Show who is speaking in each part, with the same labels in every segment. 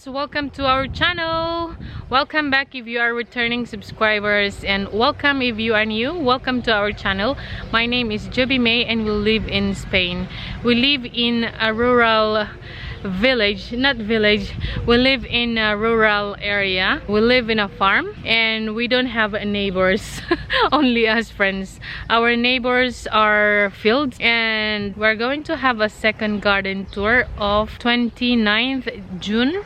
Speaker 1: friends, welcome to our channel. Welcome back if you are returning subscribers, and welcome if you are new. Welcome to our channel. My name is Joby May and we live in Spain. We live in a rural village, not village, we live in a rural area. We live in a farm and we don't have neighbors. Only us friends. Our neighbors are fields, and we're going to have a second garden tour of 29th June.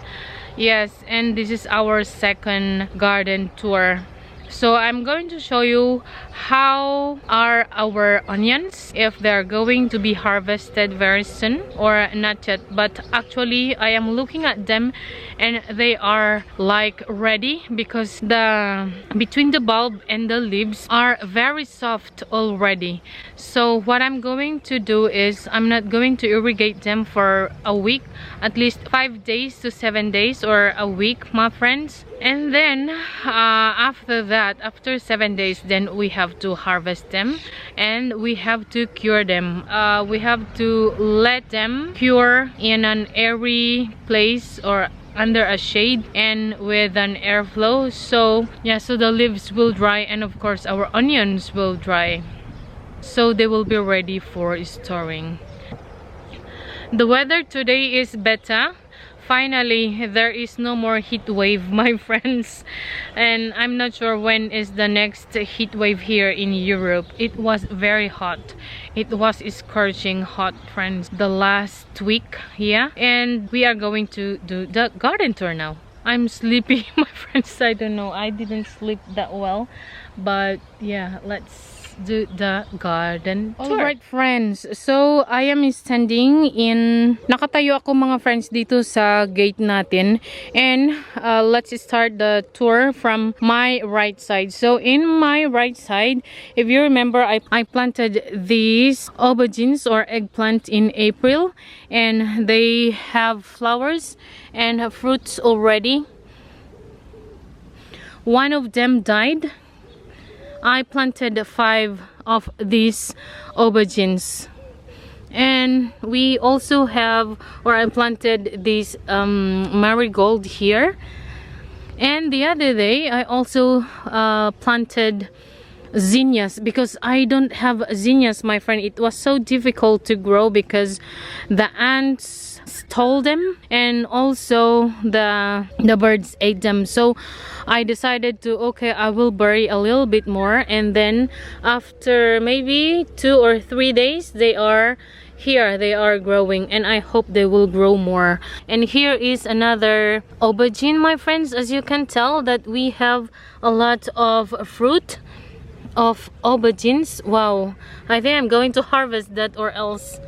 Speaker 1: Yes, and this is our second garden tour. So I'm going to show you how are our onions, if they're going to be harvested very soon or not yet. But actually I am looking at them and they are like ready, because the between the bulb and the leaves are very soft already. So what I'm going to do is I'm not going to irrigate them for a week, at least 5 days to 7 days or a week, my friends. And then after that, after 7 days, then we have to harvest them and we have to cure them. We have to let them cure in an airy place or under a shade and with an airflow. So yeah, so the leaves will dry and of course our onions will dry, so they will be ready for storing. The weather today is better. Finally, there is no more heat wave, my friends. And I'm not sure when is the next heat wave here in Europe. It was very hot. It was scorching hot, friends, the last week. Yeah, and we are going to do the garden tour now. I'm sleepy, my friends. I don't know, I didn't sleep that well, but yeah, let's do the garden tour. Alright friends, so I am standing in, nakatayo ako mga friends dito sa gate natin, and let's start the tour from my right side. So in my right side, if you remember, I planted these aubergines or eggplant in April, and they have flowers and have fruits already. One of them died. I planted 5 of these aubergines, and we also have, or I planted this marigold here. And the other day I also planted zinnias, because I don't have zinnias, my friend. It was so difficult to grow because the ants stole them and also the birds ate them. So I decided to, okay, I will bury a little bit more, and then after maybe 2 or 3 days they are here, they are growing, and I hope they will grow more. And here is another aubergine, my friends. As you can tell that we have a lot of fruit of aubergines. Wow, I think I'm going to harvest that, or else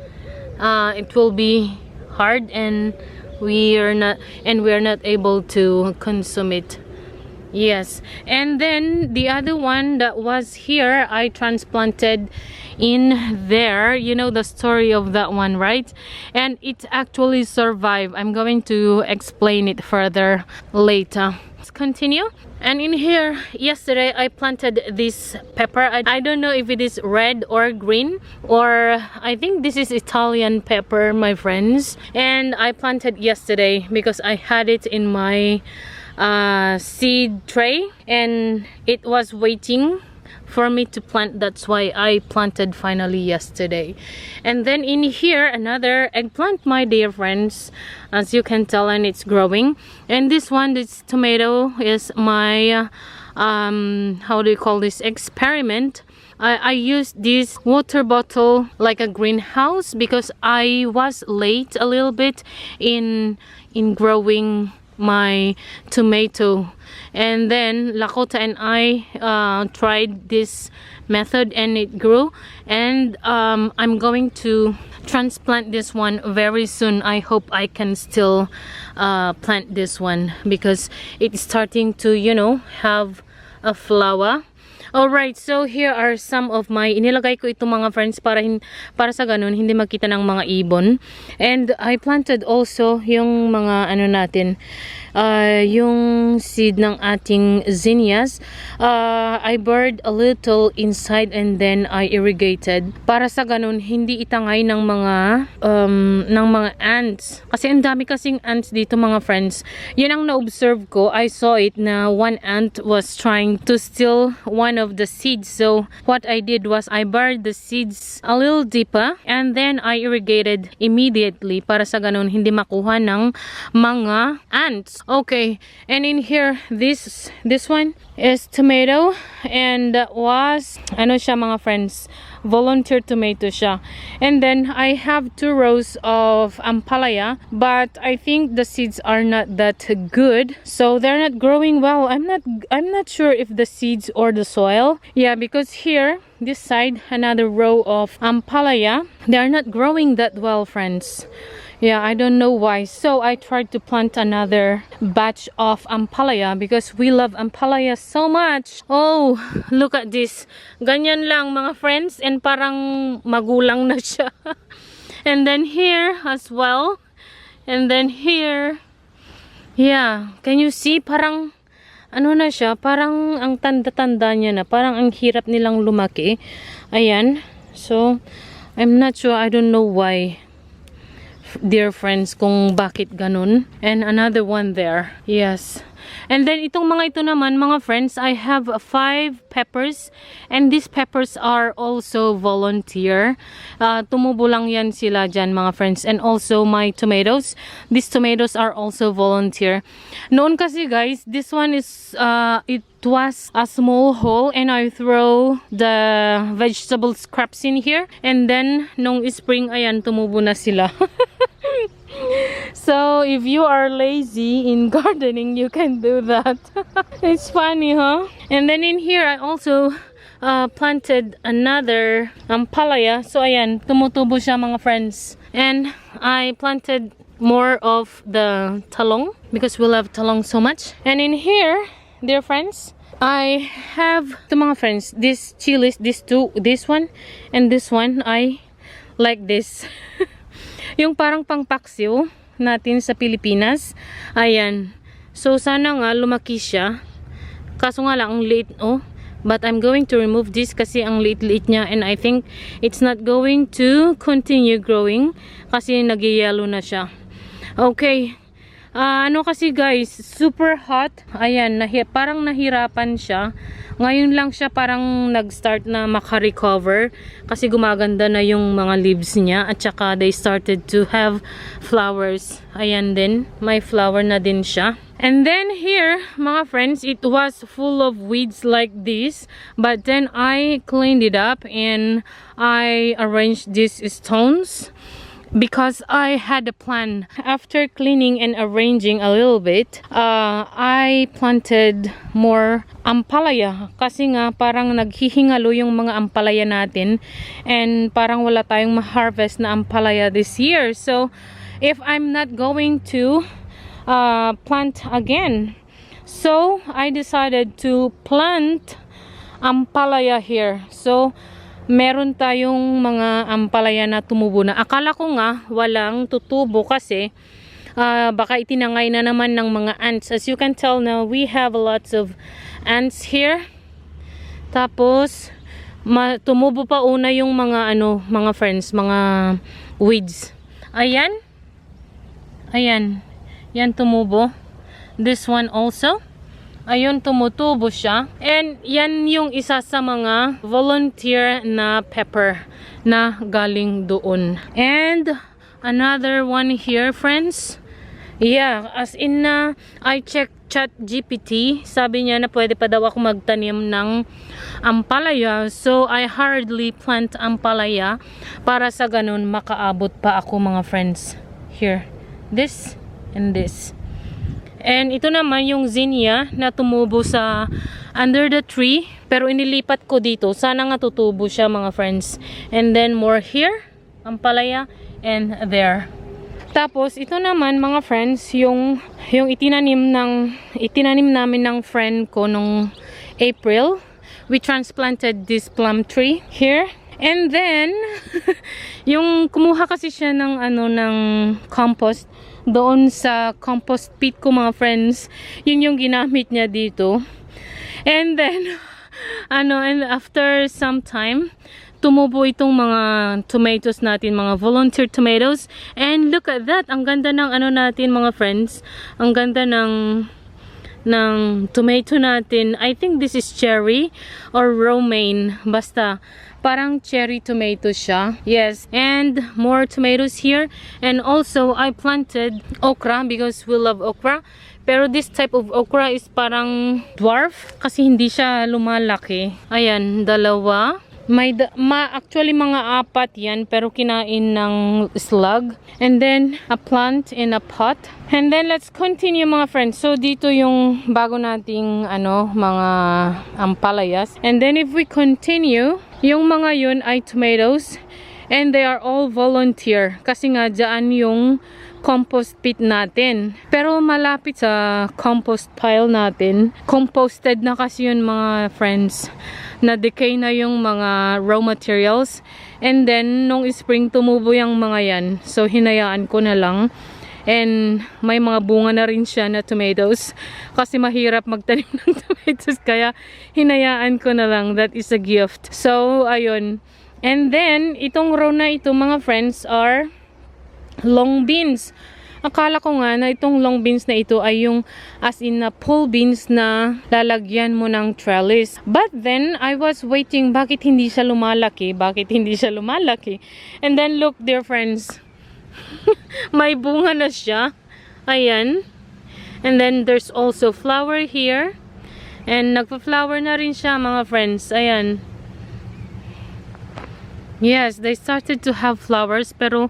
Speaker 1: it will be hard and we are not able to consume it. Yes, and then the other one that was here, I transplanted in there. You know the story of that one, right? And it actually survived. I'm going to explain it further later. Let's continue. And in here, yesterday I planted this pepper. I don't know if it is red or green, or I think this is Italian pepper, my friends. And I planted yesterday because I had it in my seed tray and it was waiting for me to plant. That's why I planted finally yesterday. And then in here, another eggplant, my dear friends, as you can tell, and it's growing. And this one, this tomato, is my how do you call this, experiment. I used this water bottle like a greenhouse because I was late a little bit in growing my tomato. And then Lakota and I tried this method and it grew, and I'm going to transplant this one very soon. I hope I can still plant this one because it's starting to, you know, have a flower. Alright, so here are some of my, inilagay ko itong mga friends para sa ganun, hindi makita ng mga ibon. And I planted also yung mga ano natin, yung seed ng ating zinnias. I buried a little inside and then I irrigated. Para sa ganun, hindi itangay ng mga ants. Kasi ang dami kasing ants dito mga friends. Yun ang na-observe ko. I saw it na one ant was trying to steal one of the seeds. So what I did was I buried the seeds a little deeper and then I irrigated immediately para sa ganun hindi makuha ng mga ants. Okay, and in here this one is tomato, and that was ano siya mga friends, volunteer tomato siya. And then I have 2 rows of ampalaya, but I think the seeds are not that good, so they're not growing well. I'm not sure if the seeds or the soil. Yeah, because here this side another row of ampalaya, they are not growing that well, friends. Yeah, I don't know why. So I tried to plant another batch of ampalaya because we love ampalaya so much. Oh, look at this. Ganyan lang mga friends, and parang magulang na siya. And then here as well. And then here. Yeah, can you see? Parang ano na siya? Parang ang tanda-tanda niya na. Parang ang hirap nilang lumaki. Ayan. So, I'm not sure. I don't know why, dear friends, kung bakit ganun. And another one there. Yes. And then itong mga ito naman mga friends, I have 5 peppers, and these peppers are also volunteer. Tumubo lang yan sila dyan mga friends. And also my tomatoes, these tomatoes are also volunteer. Noon kasi guys, this one is it was a small hole and I throw the vegetable scraps in here, and then nung spring ayan tumubo na sila. So if you are lazy in gardening, you can do that. It's funny, huh? And then in here I also planted another ampalaya. So ayan, tumutubo siya mga friends. And I planted more of the talong because we love talong so much. And in here, dear friends, I have to mga friends, these chilies, this one and this one, I like this. Yung parang pangpaksiw natin sa Pilipinas. Ayan. So sana nga lumaki siya. Kaso nga lang ang liit, oh. But I'm going to remove this kasi ang liit-liit niya, and I think it's not going to continue growing kasi nag-yellow na siya. Okay. Ano kasi guys, super hot. Ayan, parang nahirapan siya. Ngayon lang siya parang nag-start na maka-recover kasi gumaganda na yung mga leaves niya, at saka they started to have flowers. Ayan din, may flower na din siya. And then here, mga friends, it was full of weeds like this, but then I cleaned it up and I arranged these stones because I had a plan. After cleaning and arranging a little bit, I planted more ampalaya kasi nga parang naghihingalo yung mga ampalaya natin, and parang wala tayong ma-harvest na ampalaya this year. So if I'm not going to plant again, so I decided to plant ampalaya here. So meron tayong mga ampalaya na tumubo na. Akala ko nga walang tutubo kasi baka itinangay na naman ng mga ants. As you can tell now, we have lots of ants here. Tapos tumubo pa una yung mga mga friends, mga weeds. Ayan. Ayan. Yan tumubo. This one also. Ayun, tumutubo siya. And yan yung isa sa mga volunteer na pepper na galing doon. And another one here, friends. Yeah, as in na I checked ChatGPT. Sabi niya na pwede pa daw ako magtanim ng ampalaya. So I hurriedly plant ampalaya para sa ganun makaabot pa ako mga friends. Here. This and this. And ito naman yung zinnia na tumubo sa under the tree. Pero inilipat ko dito. Sana nga tutubo siya mga friends. And then more here. Ampalaya. And there. Tapos ito naman mga friends. Yung itinanim namin ng friend ko nung April. we transplanted this plum tree here. And then, yung kumuha kasi siya ng ng compost doon sa compost pit ko, mga friends. Yun yung ginamit niya dito. And then, and after some time, tumubo itong mga tomatoes natin, mga volunteer tomatoes. And look at that, ang ganda ng natin, mga friends. Ang ganda ng tomato natin. I think this is cherry or romaine. Basta, parang cherry tomato siya. Yes, and more tomatoes here. And also, I planted okra because we love okra. Pero this type of okra is parang dwarf kasi hindi siya lumalaki. Ayan, dalawa. Actually mga 4 yan, pero kinain ng slug. And then a plant in a pot. And then let's continue, mga friends. So dito yung bago nating mga ampalayas. And then if we continue, yung mga yun ay tomatoes. And they are all volunteer kasi nga dyan yung compost pit natin. Pero malapit sa compost pile natin, composted na kasi yun, mga friends. Na-decay na yung mga raw materials. And then, nung spring, tumubo yung mga yan. So, hinayaan ko na lang. And may mga bunga na rin siya na tomatoes. Kasi mahirap magtanim ng tomatoes. Kaya, hinayaan ko na lang. That is a gift. So, ayun. And then, itong row na ito, mga friends, are long beans. Akala ko nga na itong long beans na ito ay yung as in na pole beans na lalagyan mo ng trellis. But then, I was waiting, bakit hindi siya lumalaki? Bakit hindi siya lumalaki? And then, look, dear friends, may bunga na siya. Ayan. And then, there's also flower here. And nagpa-flower na rin siya, mga friends. Ayan. Yes, they started to have flowers, pero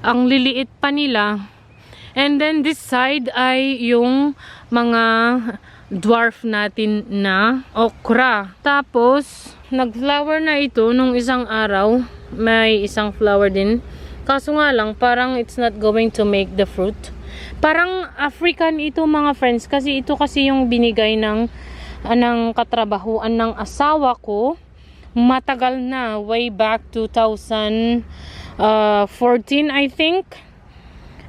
Speaker 1: ang liliit pa nila. And then this side ay yung mga dwarf natin na okra. Tapos, nag-flower na ito nung isang araw. May isang flower din. Kaso nga lang, parang it's not going to make the fruit. Parang African ito, mga friends. Kasi ito kasi yung binigay ng katrabahuan ng asawa ko. Matagal na. Way back 2014, I think.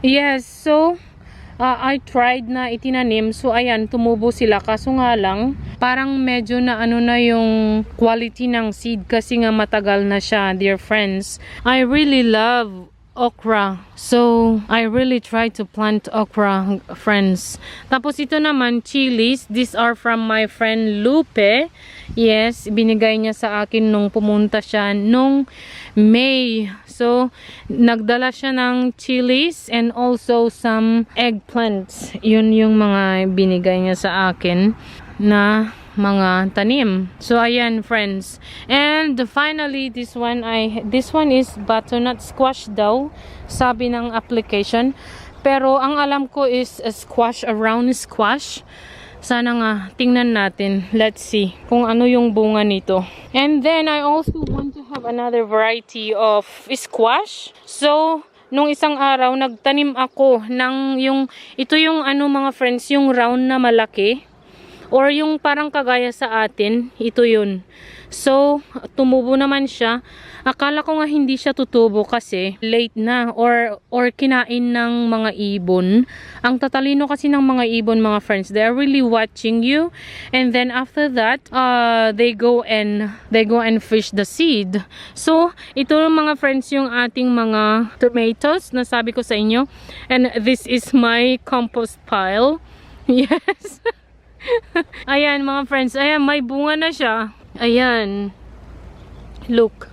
Speaker 1: Yes, so I tried na itinanim. So ayan, tumubo sila. Kaso nga lang, parang medyo na na yung quality ng seed kasi nga matagal na siya, dear friends. I really love okra. So I really try to plant okra, friends. Tapos ito naman, chilies. These are from my friend Lupe. Yes, binigay niya sa akin nung pumunta siya nung May. So, nagdala siya ng chilies and also some eggplants. Yun yung mga binigay niya sa akin na mga tanim. So, ayan, friends. And finally, this one is butternut squash daw, sabi ng application. Pero, ang alam ko is a squash, a round squash. Sana nga, tingnan natin. Let's see kung ano yung bunga nito. And then, I also want to have another variety of squash. So, nung isang araw, nagtanim ako ng ito yung mga friends, yung round na malaki. Or yung parang kagaya sa atin, ito yun. So, tumubo naman siya. Akala ko nga hindi siya tutubo kasi late na or kinain ng mga ibon. Ang tatalino kasi ng mga ibon, mga friends. They are really watching you. And then after that, they go and fish the seed. So, ito mga friends yung ating mga tomatoes na sabi ko sa inyo. And this is my compost pile. Yes. Ayan mga friends, ayan may bunga na siya. Ayan. Look.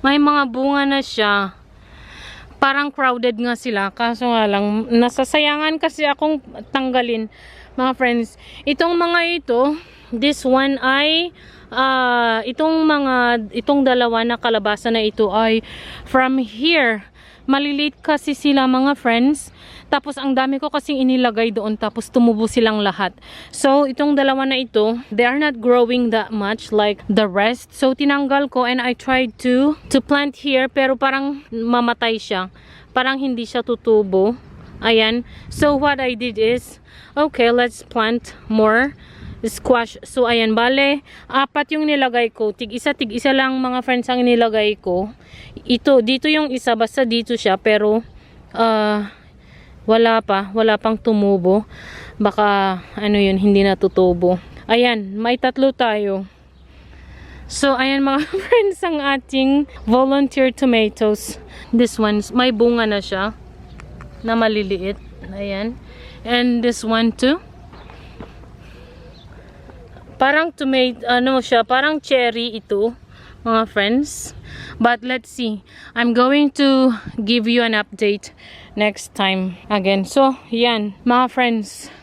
Speaker 1: May mga bunga na siya. Parang crowded nga sila. Kaso nga lang, nasasayangan kasi akong tanggalin. Mga friends, itong mga ito, this one ay itong dalawa na kalabasa na ito ay from here. Maliliit kasi sila mga friends. Tapos ang dami ko kasing inilagay doon. Tapos tumubo silang lahat. So itong dalawa na ito, they are not growing that much like the rest. So tinanggal ko and I tried to plant here. Pero parang mamatay siya. Parang hindi siya tutubo. Ayan. So what I did is, okay, let's plant more squash. So ayan, bale, 4 yung nilagay ko. Tig-isa lang mga friends ang nilagay ko. Dito yung isa, basta dito siya, pero wala pang tumubo. Baka ano yun, hindi natutubo. Ayan, may 3 tayo. So ayan mga friends, ang ating volunteer tomatoes. This one, may bunga na siya na maliliit. Ayan. And this one too. Parang tomato, ano siya, parang cherry ito, mga friends. But let's see. I'm going to give you an update next time again. So, yan, mga friends.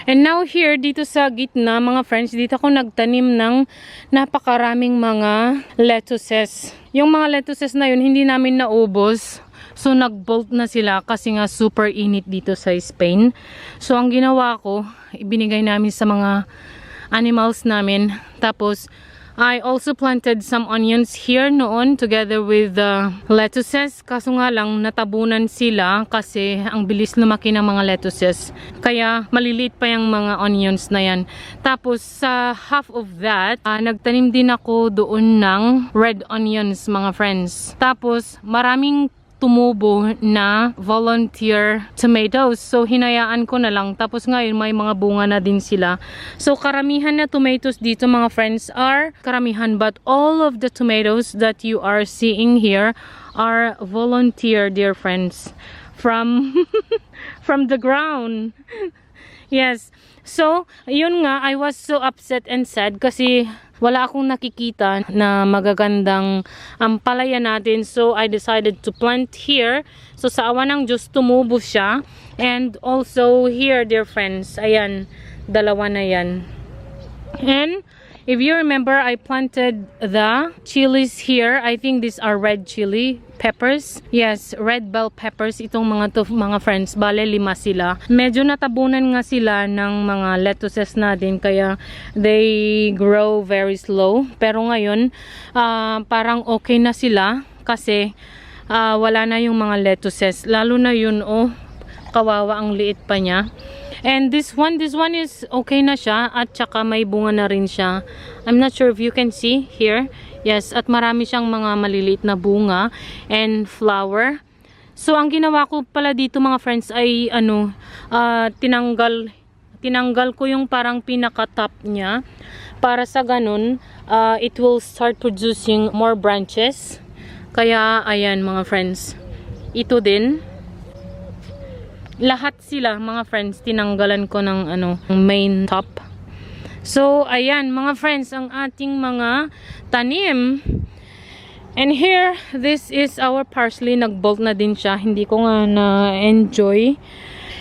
Speaker 1: And now here, dito sa gitna, mga friends, dito ako nagtanim ng napakaraming mga lettuces. Yung mga lettuces na yun, hindi namin naubos. So, nag-bolt na sila kasi nga super init dito sa Spain. So, ang ginawa ko, ibinigay namin sa mga animals namin. Tapos, I also planted some onions here noon together with the lettuces. Kaso nga lang, natabunan sila kasi ang bilis lumaki ng mga lettuces. Kaya, maliliit pa yung mga onions na yan. Tapos, sa half of that, nagtanim din ako doon ng red onions, mga friends. Tapos, maraming tumubo na volunteer tomatoes. So, hinayaan ko na lang. Tapos ngayon, may mga bunga na din sila. So, karamihan na tomatoes dito, mga friends, but all of the tomatoes that you are seeing here are volunteer, dear friends. From the ground. Yes. So, yun nga, I was so upset and sad kasi wala akong nakikita na magagandang ampalaya natin. So, I decided to plant here. So, sa awa ng Diyos, tumubo siya. And also here, dear friends, ayan, 2 na yan. And if you remember, I planted the chilies here. I think these are red chili peppers. Yes, red bell peppers. Itong mga to, mga friends, bale 5 sila. Medyo natabunan nga sila ng mga lettuces natin, kaya they grow very slow. Pero ngayon, parang okay na sila kasi wala na yung mga lettuces. Lalo na yun, oh, kawawa, ang liit pa niya. And this one is okay na siya, at saka may bunga na rin siya. I'm not sure if you can see here. Yes, at marami siyang mga maliliit na bunga and flower. So, ang ginawa ko pala dito, mga friends, ay tinanggal ko yung parang pinaka-top niya para sa ganun, it will start producing more branches. Kaya, ayan, mga friends. Ito din. Lahat sila, mga friends, tinanggalan ko ng main top. So, ayan, mga friends, ang ating mga tanim. And here, this is our parsley. Nag-bolt na din siya. Hindi ko nga na-enjoy.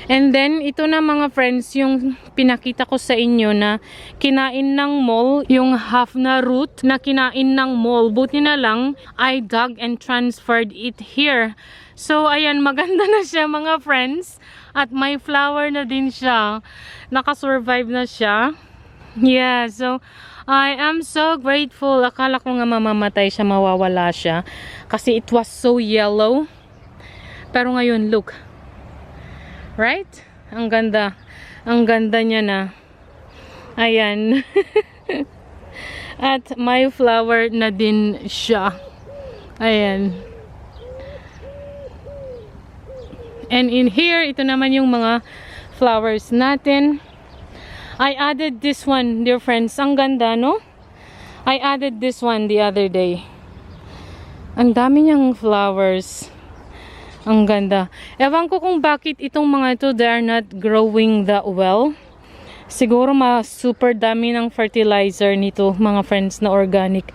Speaker 1: And then, ito na, mga friends, yung pinakita ko sa inyo na kinain ng mole, yung half na root na kinain ng mole. Buti na lang, I dug and transferred it here. So, ayan, maganda na siya, mga friends. At may flower na din siya. Nakasurvive na siya. Yeah, so, I am so grateful. Akala ko nga mamamatay siya, mawawala siya. Kasi it was so yellow. Pero ngayon, look. Right? Ang ganda. Ang ganda niya na. Ayan. At may flower na din siya. Ayan. And in here, ito naman yung mga flowers natin. I added this one, dear friends. Ang ganda, no? I added this one the other day. Ang dami niyang flowers. Ang ganda. Ewan ko kung bakit itong mga ito, they are not growing that well. Siguro super dami ng fertilizer nito, mga friends, na organic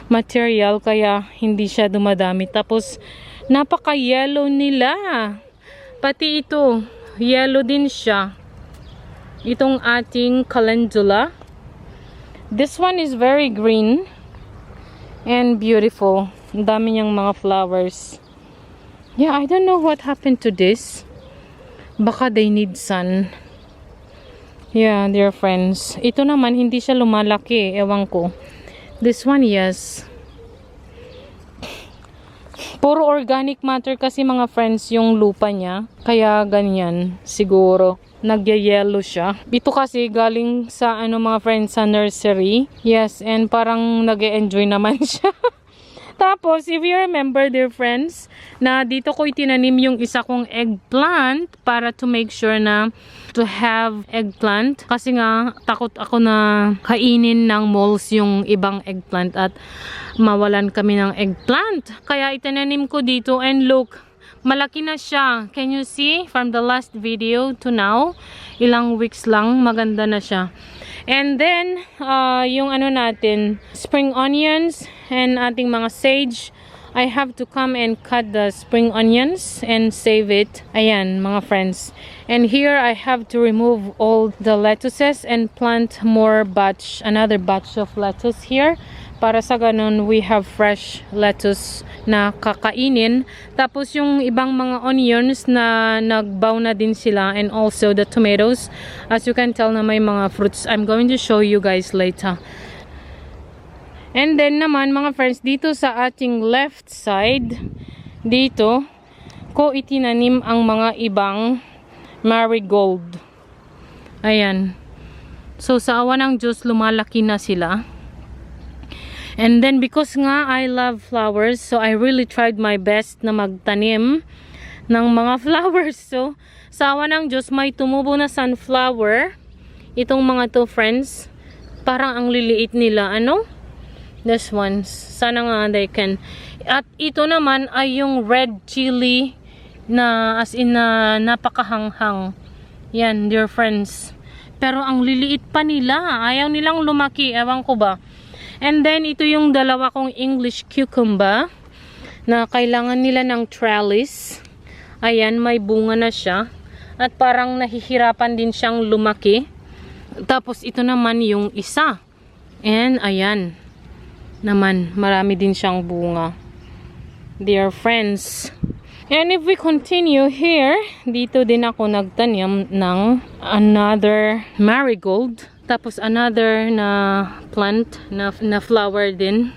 Speaker 1: material. Kaya hindi siya dumadami. Tapos, napaka-yellow nila. Pati ito, yellow din siya. Itong ating calendula. This one is very green and beautiful. Ang dami niyang mga flowers. Yeah, I don't know what happened to this. Baka they need sun. Yeah, dear friends. Ito naman, hindi siya lumalaki. Ewan ko. This one, yes. Puro organic matter kasi mga friends yung lupa niya. Kaya ganyan siguro. Nagyayellow siya. Ito kasi galing sa mga friends sa nursery. Yes, and parang nag-e-enjoy naman siya. Tapos, if you remember, dear friends, na dito ko itinanim yung isa kong eggplant para to make sure na to have eggplant. Kasi nga, takot ako na kainin ng moles yung ibang eggplant at mawalan kami ng eggplant. Kaya itinanim ko dito and look, malaki na siya. Can you see from the last video to now? Ilang weeks lang, maganda na siya. And then, yung natin, spring onions and ating mga sage. I have to come and cut the spring onions and save it. Ayan, mga friends. And here, I have to remove all the lettuces and plant another batch of lettuce here. Para sa ganun, we have fresh lettuce na kakainin. Tapos yung ibang mga onions na nagbaw na din sila, and also the tomatoes. As you can tell na may mga fruits. I'm going to show you guys later. And then naman mga friends, dito sa ating left side, dito ko itinanim ang mga ibang marigold. Ayan. So sa awa ng Diyos, lumalaki na sila. And then because nga I love flowers, so I really tried my best na magtanim ng mga flowers. So sa awa ng Diyos, may tumubo na sunflower. Itong mga to friends, parang ang liliit nila. This ones. Sana nga they can. At ito naman ay yung red chili na as in na napakahanghang. Yan, dear friends. Pero ang liliit pa nila. Ayaw nilang lumaki. Ewan ko ba. And then, ito yung dalawa kong English cucumber na kailangan nila ng trellis. Ayan, may bunga na siya. At parang nahihirapan din siyang lumaki. Tapos, ito naman yung isa. And, ayan. Naman, marami din siyang bunga. Dear friends. And if we continue here, dito din ako nagtanim ng another marigold. Tapos another na plant na flower din.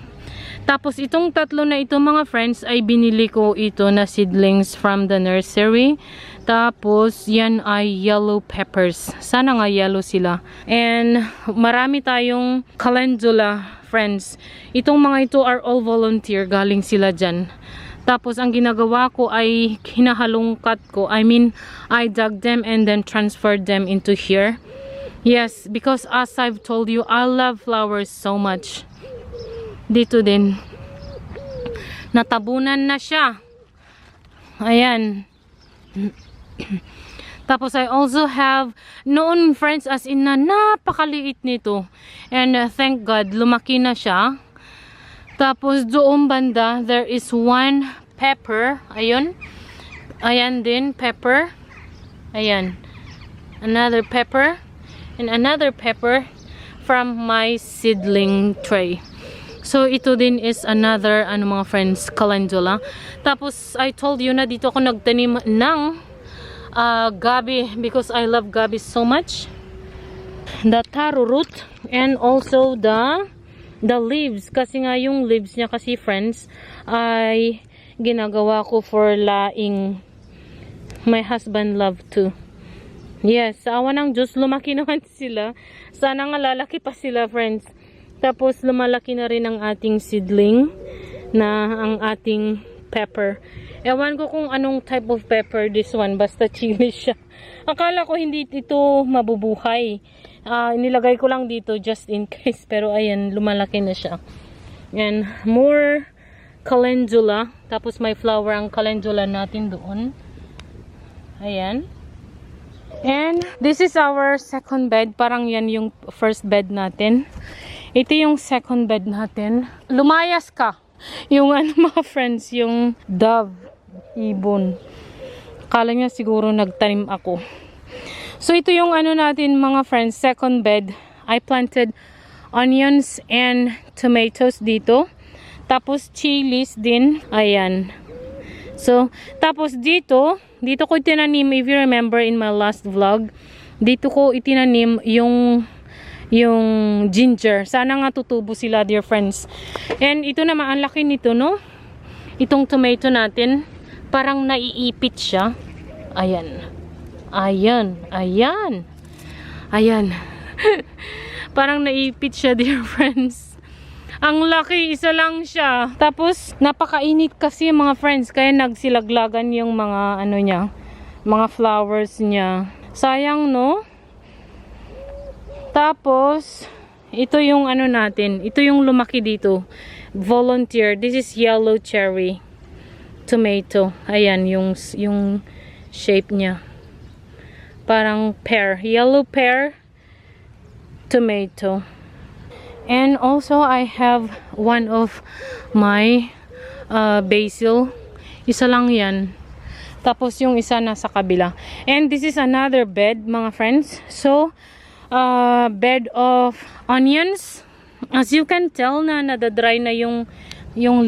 Speaker 1: Tapos itong tatlo na ito mga friends ay binili ko ito na seedlings from the nursery. Tapos yan ay yellow peppers. Sana nga yellow sila. And marami tayong calendula friends. Itong mga ito are all volunteer. Galing sila dyan. Tapos ang ginagawa ko ay hinahalungkat ko. I dug them and then transferred them into here. Yes, because as I've told you, I love flowers so much. Dito din. Natabunan na siya. Ayan. Tapos I also have, noon friends, as in na napakaliit nito. And thank God, lumaki na siya. Tapos doon banda, there is one pepper. Ayun. Ayan din, pepper. Ayan. Another pepper. And another pepper from my seedling tray. So ito din is another mga friends, calendula. Tapos I told you na dito ako nagtanim ng gabi because I love gabi so much. The taro root and also the leaves, kasi nga yung leaves niya kasi friends ay ginagawa ko for laing. My husband love to. Yes, sa awa ng Diyos, lumaki naman sila. Sana nga lalaki pa sila, friends. Tapos, lumalaki na rin ang ating seedling na ang ating pepper. Ewan ko kung anong type of pepper this one. Basta chili siya. Akala ko hindi ito mabubuhay. Nilagay ko lang dito just in case. Pero ayan, lumalaki na siya. And more calendula. Tapos may flower ang calendula natin doon. Ayan. And this is our second bed. Parang yan yung first bed natin. Ito yung second bed natin. Lumayas ka. Yung mga friends, yung dove, ibon. Kala niya siguro nagtanim ako. So ito yung natin mga friends, second bed. I planted onions and tomatoes dito. Tapos chilies din. Ayan. So, tapos dito ko itinanim, if you remember in my last vlog, dito ko itinanim yung ginger. Sana nga tutubo sila, dear friends. And ito naman, ang laki nito, no? itong tomato natin, parang naiipit siya. Ayan. Ayan. Ayan. Ayan. Parang naiipit siya, dear friends. Ang laki, isa lang siya. Tapos, napakainit kasi mga friends. Kaya nagsilaglagan yung mga ano niya, mga flowers niya. Sayang, no? Tapos, ito yung ano natin. Ito yung lumaki dito. Volunteer. This is yellow cherry tomato. Ayan, yung shape niya. Parang pear. Yellow pear tomato. And also, I have one of my basil. Isa lang yan. Tapos, yung isa nasa kabila. And this is another bed, mga friends. So, bed of onions. As you can tell na nadadry na yung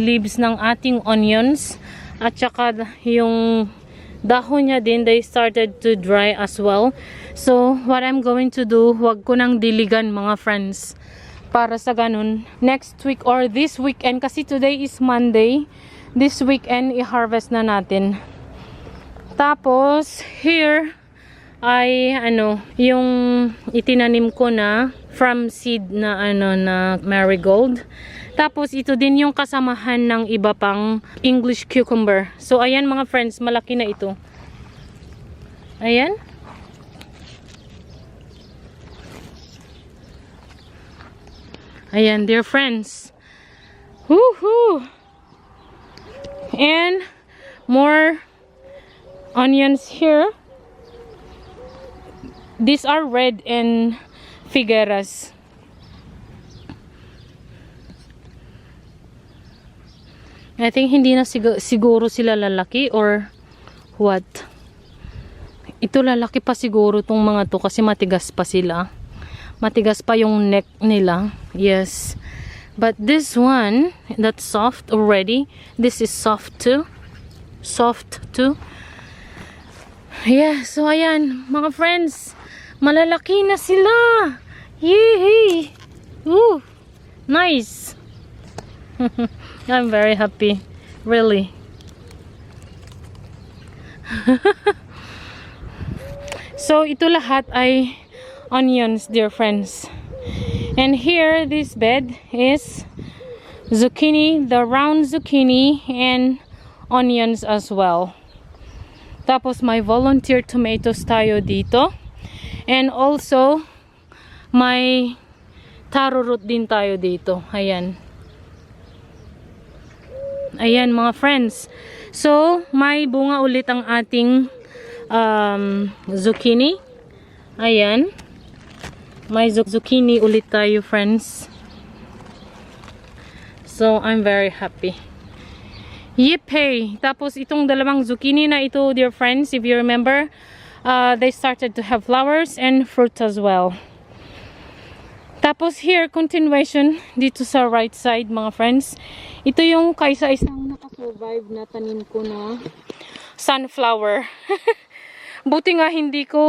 Speaker 1: leaves ng ating onions. At saka yung dahon niya din, they started to dry as well. So, what I'm going to do, wag ko nang diligan, mga friends. Para sa ganun, next week or this weekend, kasi today is Monday, this weekend, i-harvest na natin. Tapos, here, ay, yung itinanim ko na, from seed na, na marigold. Tapos, ito din yung kasamahan ng iba pang English cucumber. So, ayan mga friends, malaki na ito. Ayan. Ayan, dear friends. Woohoo! And more onions here. These are red and figueras. I think hindi na siguro sila lalaki or what. Ito lalaki pa siguro tong mga to kasi matigas pa sila. Matigas pa yung neck nila. Yes. But this one, that's soft already. This is soft too. Soft too. Yeah, so ayan, mga friends. Malalaki na sila. Yay! Ooh, nice. I'm very happy. Really. So, ito lahat ay onions, dear friends. And here, this bed is zucchini, the round zucchini, and onions as well. Tapos, may volunteer tomatoes tayo dito. And also, may taro root din tayo dito. Ayan. Ayan, mga friends. So, may bunga ulit ang ating zucchini. Ayan. May zucchini ulit tayo, friends. So, I'm very happy. Yippee! Tapos, itong dalawang zucchini na ito, dear friends, if you remember, they started to have flowers and fruit as well. Tapos, here, continuation, dito sa right side, mga friends. Ito yung kaisa-isang nakasurvive na tanim ko na sunflower. Buti nga hindi ko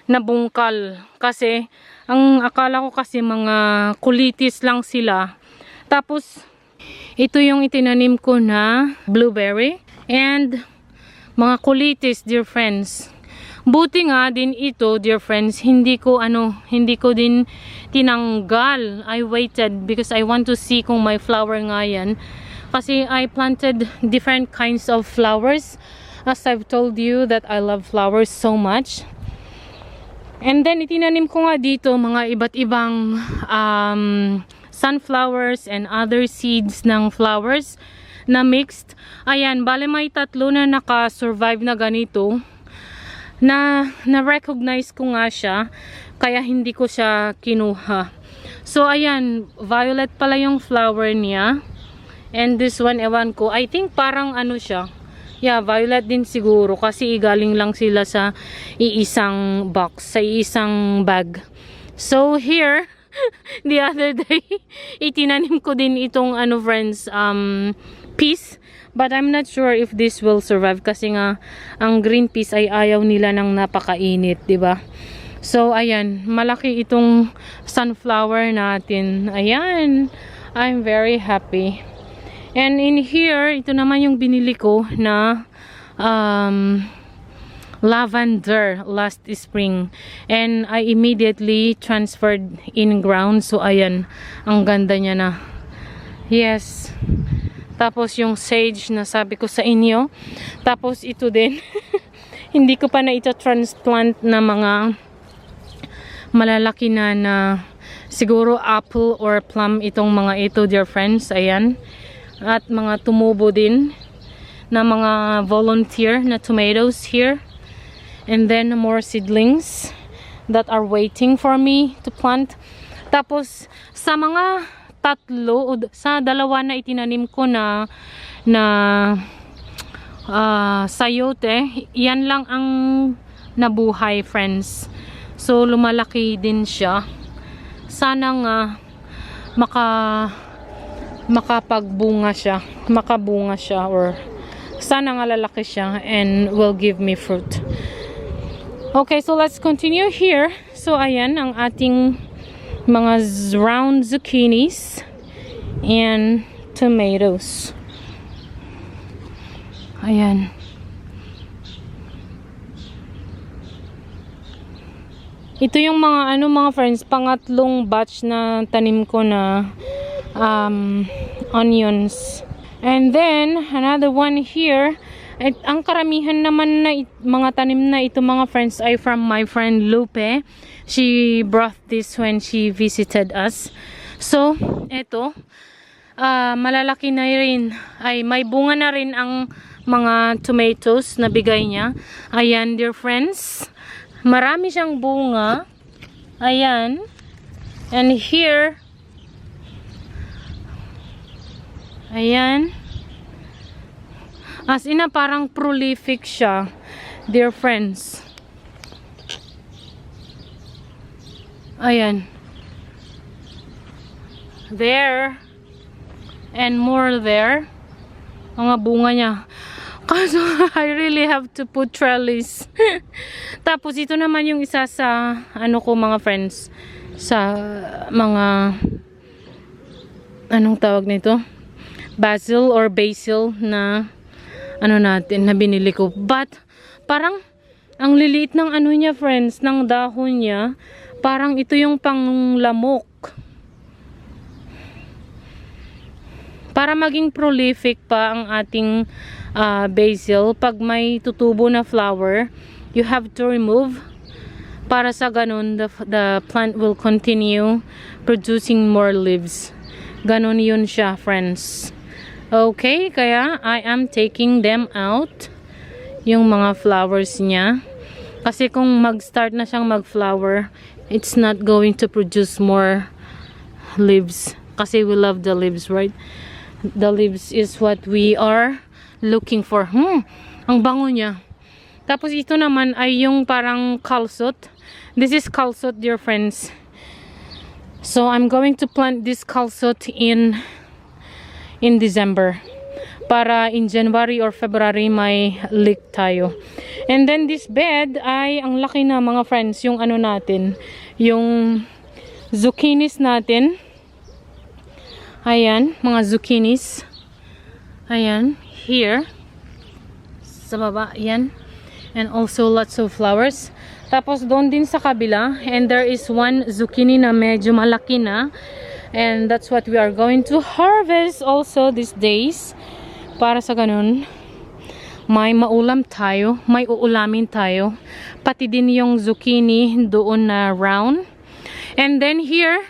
Speaker 1: nabungkal kasi ang akala ko kasi mga kulitis lang sila. Tapos ito yung itinanim ko na blueberry and mga kulitis, dear friends. Buti nga din ito, dear friends, hindi ko din tinanggal. I waited because I want to see kung may flower nga yan. Kasi I planted different kinds of flowers. As I've told you that I love flowers so much. And then, itinanim ko nga dito mga iba't ibang sunflowers and other seeds ng flowers na mixed. Ayan, bale may tatlo na naka-survive na ganito. Na-recognize ko nga siya, kaya hindi ko siya kinuha. So, ayan, violet pala yung flower niya. And this one, ewan ko, I think parang ano siya. Yeah, violet din siguro kasi galing lang sila sa iisang box, sa iisang bag. So here, the other day, itinanim ko din itong friends, peas. But I'm not sure if this will survive kasi nga ang green peas ay ayaw nila ng napakainit, 'di ba? So ayan, malaki itong sunflower natin. Ayan, I'm very happy. And in here, ito naman yung binili ko na lavender last spring. And I immediately transferred in ground. So, ayan. Ang ganda niya na. Yes. Tapos yung sage na sabi ko sa inyo. Tapos ito din. Hindi ko pa na ito transplant na mga malalaki na siguro apple or plum itong mga ito, dear friends. Ayan. At mga tumubo din na mga volunteer na tomatoes here. And then more seedlings that are waiting for me to plant. Tapos sa mga sa dalawa na itinanim ko na sayote, yan lang ang nabuhay, friends. So lumalaki din siya. Sana nga makabunga siya or sana nga lalaki siya and will give me fruit. Okay, so let's continue here. So ayan ang ating mga round zucchinis and tomatoes. Ayan. Ito yung mga mga friends, pangatlong batch na tanim ko na onions. And then another one here. At ang karamihan naman na mga tanim na ito, mga friends, ay from my friend Lupe. She brought this when she visited us. So, eto, malalaki na rin. Ay, may bunga na rin ang mga tomatoes na bigay niya. Ayan, dear friends. Marami siyang bunga. Ayan. And here, ayan. As in, parang prolific siya, dear friends. Ayan. There. And more there. Mga bunga niya. Kaso, I really have to put trellis. Tapos, ito naman yung isa sa, ko mga friends. Sa mga, anong tawag nito? Basil or basil na natin na binili ko. But parang ang liliit ng niya, friends, ng dahon niya. Parang ito yung panglamok. Para maging prolific pa ang ating basil, pag may tutubo na flower, you have to remove para sa ganun the plant will continue producing more leaves. Ganun yun siya, friends. Okay, kaya I am taking them out. Yung mga flowers niya. Kasi kung mag-start na siyang mag-flower, it's not going to produce more leaves. Kasi we love the leaves, right? The leaves is what we are looking for. Ang bango niya. Tapos ito naman ay yung parang kalsot. This is kalsot, dear friends. So I'm going to plant this kalsot in December para in January or February may leek tayo. And then this bed ay ang laki na, mga friends, yung natin, yung zucchinis natin. Ayan, mga zucchinis. Ayan, here sa baba, ayan. And also lots of flowers. Tapos doon din sa kabila, and there is one zucchini na medyo malaki na. And that's what we are going to harvest also these days. Para sa ganun, may maulam tayo, may uulamin tayo. Pati din yung zucchini doon na round. And then here,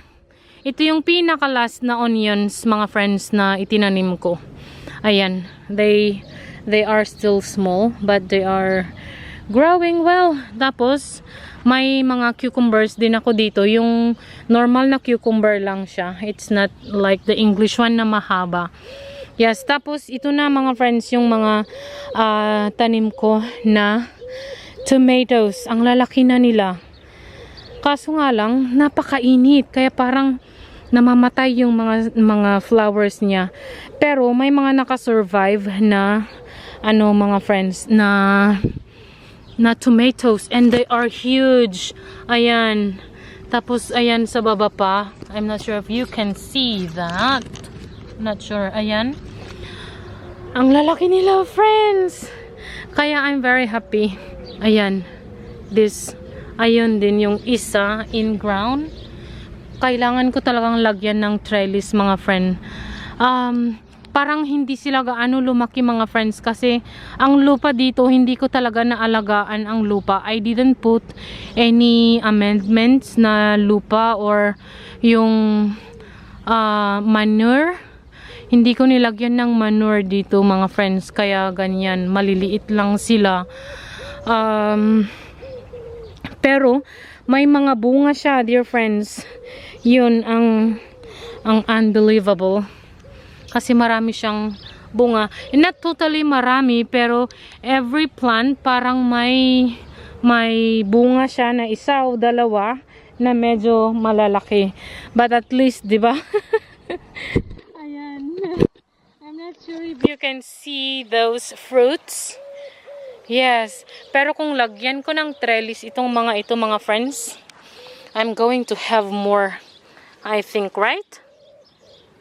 Speaker 1: ito yung pinaka-last na onions, mga friends, na itinanim ko. Ayan, they are still small, but they are growing well. Tapos, may mga cucumbers din ako dito. Yung normal na cucumber lang siya. It's not like the English one na mahaba. Yes, tapos ito na, mga friends, yung mga tanim ko na tomatoes. Ang lalaki na nila. Kaso nga lang, napakainit. Kaya parang namamatay yung mga flowers niya. Pero may mga nakasurvive na mga friends, na tomatoes, and they are huge. Ayan. Tapos ayan sa baba pa. I'm not sure if you can see that. Not sure. Ayan. Ang lalaki nila, friends. Kaya I'm very happy. Ayan. Ayun din yung isa in ground. Kailangan ko talagang lagyan ng trellis, mga friend. Parang hindi sila gaano lumaki, mga friends, kasi ang lupa dito, hindi ko talaga naalagaan ang lupa. I didn't put any amendments na lupa or yung manure. Hindi ko nilagyan ng manure dito, mga friends, kaya ganyan, maliliit lang sila. Pero may mga bunga siya, dear friends. Yun ang unbelievable. Kasi marami siyang bunga. Not totally marami, pero every plant parang may bunga siya na isa o dalawa na medyo malalaki. But at least, di ba? Ayan. I'm not sure if you can see those fruits. Yes. Pero kung lagyan ko ng trellis itong mga friends, I'm going to have more, I think, right?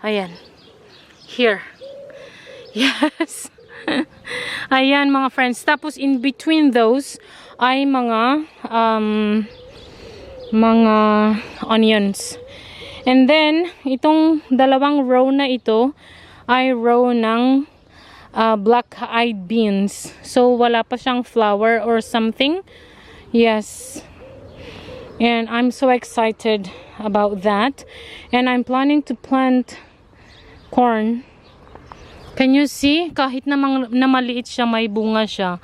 Speaker 1: Ayan. Here. Yes. Ayan, mga friends. Tapos in between those ay mga onions. And then itong dalawang row na ito ay row ng black-eyed beans. So wala pa siyang flower or something. Yes. And I'm so excited about that. And I'm planning to plant corn. Can you see? Kahit na maliit siya, may bunga siya.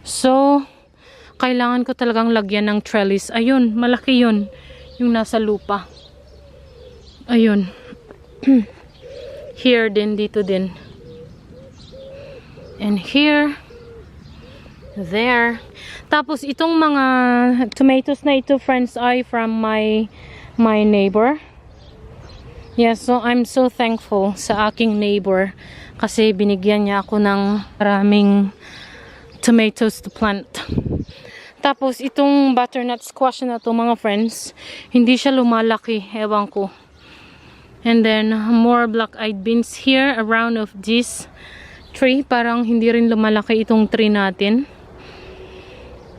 Speaker 1: So, kailangan ko talagang lagyan ng trellis. Ayun, malaki yun. Yung nasa lupa. Ayun. Here din, dito din. And here. There. Tapos, itong mga tomatoes na ito, friends, ay from my neighbor. Yeah, so I'm so thankful sa aking neighbor. Kasi binigyan niya ako ng maraming tomatoes to plant. Tapos itong butternut squash na to, mga friends, hindi siya lumalaki, ewan ko. And then more black-eyed beans here around of this tree. Parang hindi rin lumalaki itong tree natin.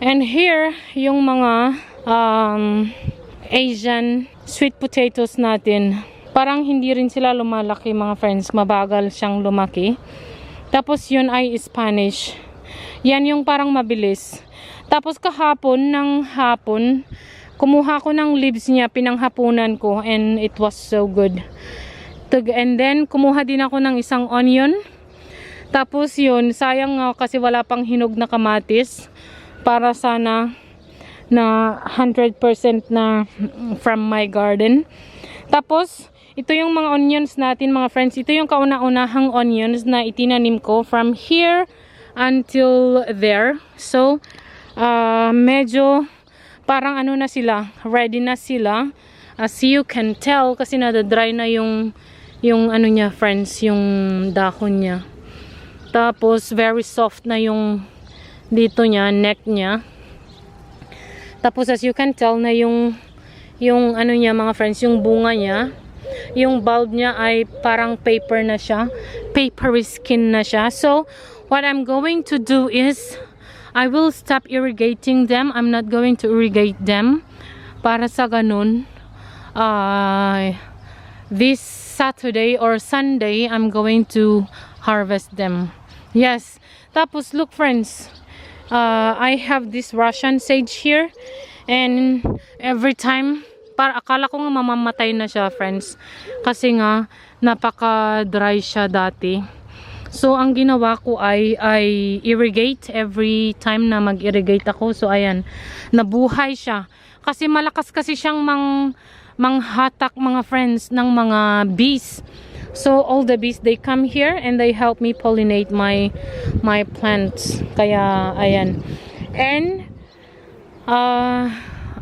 Speaker 1: And here yung mga Asian sweet potatoes natin. Parang hindi rin sila lumalaki, mga friends. Mabagal siyang lumaki. Tapos yun ay Spanish. Yan yung parang mabilis. Tapos kahapon ng hapon, kumuha ko ng leaves niya, pinanghapunan ko, and it was so good. And then kumuha din ako ng isang onion. Tapos yun, sayang kasi wala pang hinog na kamatis. Para sana na 100% na from my garden. Tapos ito yung mga onions natin, mga friends. Ito yung kauna-unahang onions na itinanim ko from here until there. So, medyo parang ano na sila, ready na sila. As you can tell, kasi nadadry na yung ano niya, friends, yung dahon niya. Tapos, very soft na yung dito niya, neck niya. Tapos, as you can tell na yung ano niya, mga friends, yung bunga niya, yung bulb niya ay parang paper na siya. Papery skin na siya. So, what I'm going to do is, I will stop irrigating them. I'm not going to irrigate them. Para sa ganun, this Saturday or Sunday, I'm going to harvest them. Yes. Tapos, look, friends. I have this Russian sage here. And every time, akala ko nga mamamatay na siya, friends. Kasi nga, napaka-dry siya dati. So, ang ginawa ko ay irrigate every time na mag-irrigate ako. So, ayan, nabuhay siya. Kasi malakas kasi siyang manghatak, mga friends, ng mga bees. So, all the bees, they come here and they help me pollinate my plants. Kaya, ayan. And,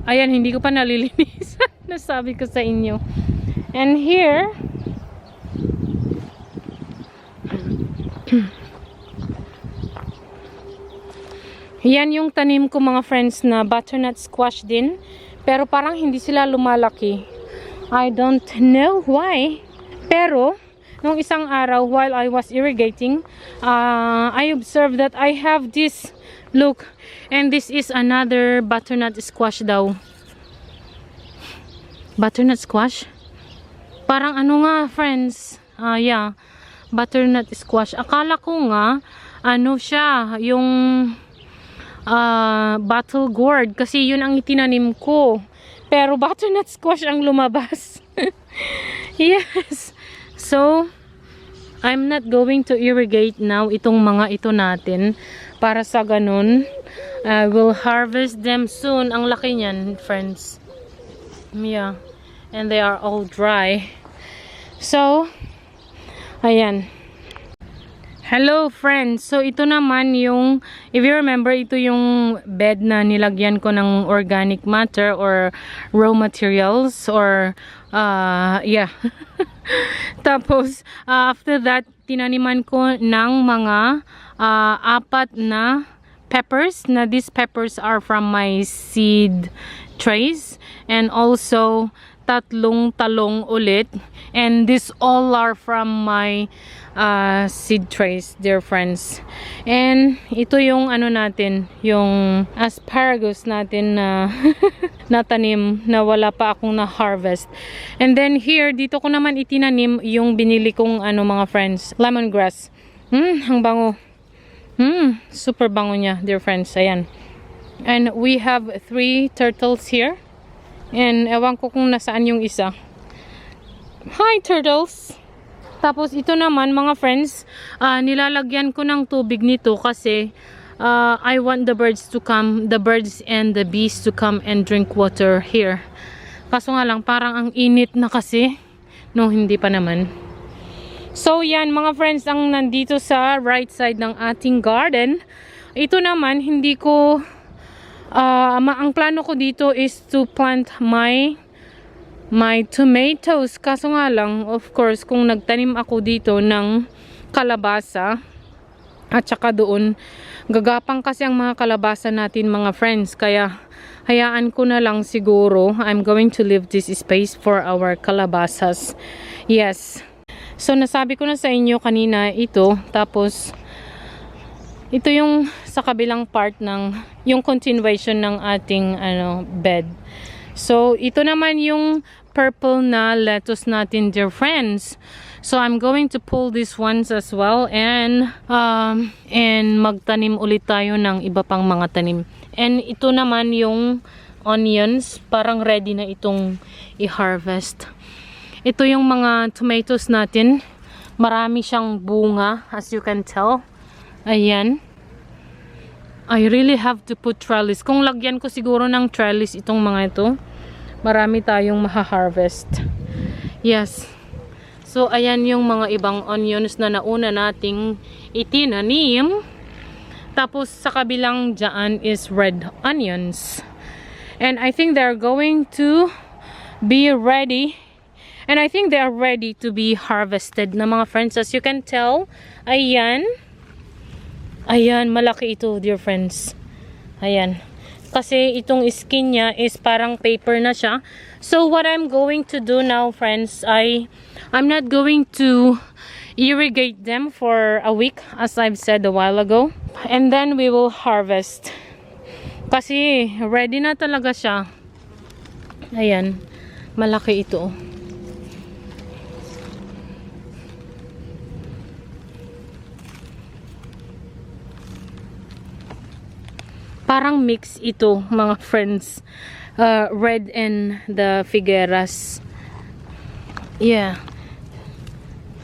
Speaker 1: ayan, hindi ko pa nalilinis. Nasabi ko sa inyo. And here, yan yung tanim ko, mga friends, na butternut squash din. Pero parang hindi sila lumalaki. I don't know why. Pero, nung isang araw while I was irrigating, I observed that I have this, look, and this is another butternut squash daw. Butternut squash? Parang ano nga, friends? Yeah, butternut squash. Akala ko nga, ano siya, yung bottle gourd, kasi yun ang itinanim ko. Pero butternut squash ang lumabas. Yes. So, I'm not going to irrigate now itong mga ito natin. Para sa ganun, I will harvest them soon. Ang laki niyan, friends. Yeah. And they are all dry. So, ayan. Hello friends, so ito naman yung, if you remember, ito yung bed na nilagyan ko ng organic matter or raw materials or yeah. Tapos after that, tinaniman ko ng mga 4 na peppers, na these peppers are from my seed trays, and also 3 talong ulit, and this all are from my seed trays, dear friends. And ito yung ano natin, yung asparagus natin na natanim na wala pa akong na-harvest. And then here, dito ko naman itinanim yung binili kong ano mga friends, lemongrass. Ang bango. Super bango niya, dear friends. Ayan. And we have 3 turtles here. And ewan ko kung nasaan yung isa. Hi turtles! Tapos ito naman mga friends, nilalagyan ko ng tubig nito kasi I want the birds to come, the birds and the bees to come and drink water here. Kaso nga lang, parang ang init na kasi. No, hindi pa naman. So yan mga friends, ang nandito sa right side ng ating garden. Ito naman, hindi ko, ang plano ko dito is to plant my tomatoes. Kaso nga lang, of course, kung nagtanim ako dito ng kalabasa, at saka doon, gagapang kasi ang mga kalabasa natin mga friends. Kaya, hayaan ko na lang siguro. I'm going to leave this space for our kalabasas. Yes. So, nasabi ko na sa inyo kanina ito. Tapos, ito yung sa kabilang part ng, yung continuation ng ating bed. So, ito naman yung purple na lettuce natin, dear friends. So, I'm going to pull these ones as well and magtanim ulit tayo ng iba pang mga tanim. And ito naman yung onions, parang ready na itong i-harvest. Ito yung mga tomatoes natin. Marami siyang bunga, as you can tell. Ayan. I really have to put trellis. Kung lagyan ko siguro ng trellis itong mga ito, marami tayong maha-harvest. Yes. So, ayan yung mga ibang onions na nauna nating itinanim. Tapos, sa kabilang dyan is red onions. And I think they're going to be ready. And I think they are ready to be harvested na mga friends. As you can tell, ayan. Ayan, malaki ito, dear friends. Ayan. Kasi itong skin niya is parang paper na siya. So, what I'm going to do now, friends, I'm not going to irrigate them for a week, as I've said a while ago. And then, we will harvest. Kasi, ready na talaga siya. Ayan. Malaki ito. Parang mix ito, mga friends. Red and the Figueras. Yeah.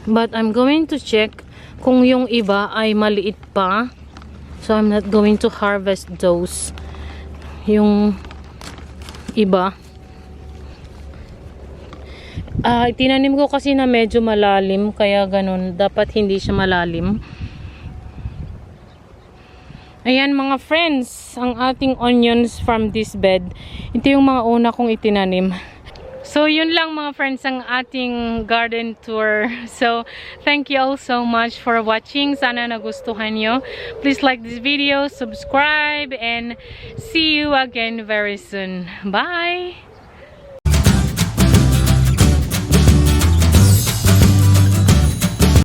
Speaker 1: But I'm going to check kung yung iba ay maliit pa. So I'm not going to harvest those. Yung iba. Tinanim ko kasi na medyo malalim. Kaya ganun. Dapat hindi siya malalim. Ayan mga friends, ang ating onions from this bed. Ito yung mga una kong itinanim. So yun lang mga friends ang ating garden tour. So thank you all so much for watching. Sana nagustuhan nyo. Please like this video, subscribe, and see you again very soon. Bye!